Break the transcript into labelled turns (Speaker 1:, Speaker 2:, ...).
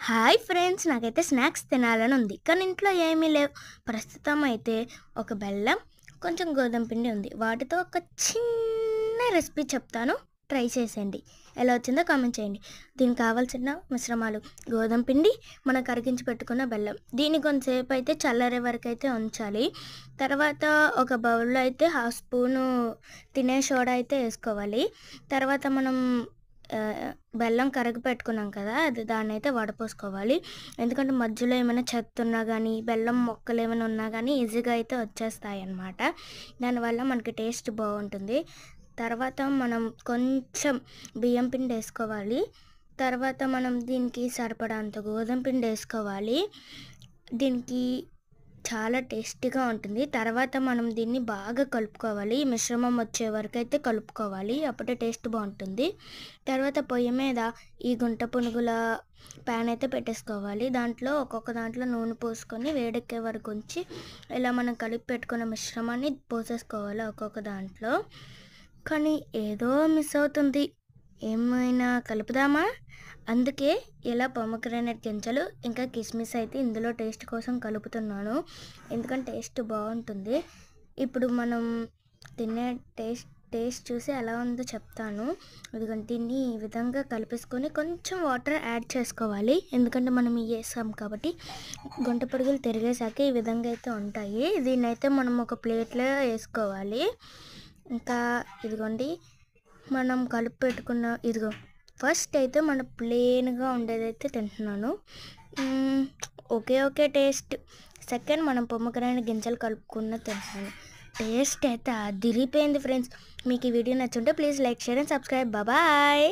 Speaker 1: Hi friends, నాకైతే snacks తినాలని ఉంది కానీ ఇంట్లో ఏమీ లేవు. ప్రస్తుతం అయితే ఒక బెల్లం, కొంచెం గోధుమ పిండి ఉంది. వాటితో ఒక చిన్న రెసిపీ చెప్తాను, ట్రై చేసేయండి. ఎలా వచ్చిందో కామెంట్ చేయండి. దీనికి కావాల్సిన మిశ్రమాలు: గోధుమ పిండి, మనం కరిగించి పెట్టుకున్న బెల్లం. దీన్ని కొంతసేపు అయితే చల్లారే వరకు అయితే ఉంచాలి. తర్వాత ఒక బౌల్లో అయితే హాఫ్ స్పూను తినే సోడా అయితే వేసుకోవాలి. తర్వాత మనం బెల్లం కరిగి పెట్టుకున్నాం కదా, దాన్నైతే వడపోసుకోవాలి. ఎందుకంటే మధ్యలో ఏమైనా చెత్త ఉన్నా కానీ, బెల్లం మొక్కలు ఏమైనా ఉన్నా కానీ ఈజీగా అయితే వచ్చేస్తాయి అన్నమాట. దానివల్ల మనకి టేస్ట్ బాగుంటుంది. తర్వాత మనం కొంచెం బియ్యం పిండి వేసుకోవాలి. తర్వాత మనం దీనికి సరిపడంత గోధుమ పిండి వేసుకోవాలి. దీనికి చాలా టేస్టీగా ఉంటుంది. తర్వాత మనం దీన్ని బాగా కలుపుకోవాలి. మిశ్రమం వచ్చే వరకు అయితే కలుపుకోవాలి, అప్పుడే టేస్ట్ బాగుంటుంది. తర్వాత పొయ్యి మీద ఈ గుంట పునుగుల ప్యాన్ అయితే పెట్టేసుకోవాలి. దాంట్లో ఒక్కొక్క దాంట్లో నూనె పోసుకొని వేడెక్కే వరకు ఉంచి ఇలా మనం కలిపి పెట్టుకున్న మిశ్రమాన్ని పోసేసుకోవాలి ఒక్కొక్క దాంట్లో. కానీ ఏదో మిస్ అవుతుంది, ఏమైనా కలుపుదామా? అందుకే ఇలా పొమగ్రానైట్ గింజలు ఇంకా కిస్మిస్ అయితే ఇందులో టేస్ట్ కోసం కలుపుతున్నాను, ఎందుకంటే టేస్ట్ బాగుంటుంది. ఇప్పుడు మనం తినే టేస్ట్ చూసి ఎలా ఉందో చెప్తాను. ఎందుకంటే దీన్ని ఈ విధంగా కలిపేసుకొని కొంచెం వాటర్ యాడ్ చేసుకోవాలి, ఎందుకంటే మనం వేసాం కాబట్టి. గుంట పొడుగులు తిరిగేసాక ఈ విధంగా అయితే ఉంటాయి. దీన్ని అయితే మనం ఒక ప్లేట్లో వేసుకోవాలి. ఇంకా ఇదిగోండి, మనం కలిపి పెట్టుకున్న ఇదిగో ఫస్ట్ అయితే మన ప్లెయిన్గా ఉండేదైతే తింటున్నాను. Okay taste. సెకండ్ మనం పొమ్మగ్రానైట్ గింజలు కలుపుకున్న తింటున్నాను. టేస్ట్ అయితే అదిరిపోయింది ఫ్రెండ్స్. మీకు ఈ వీడియో నచ్చుంటే please like, share and subscribe. Bye.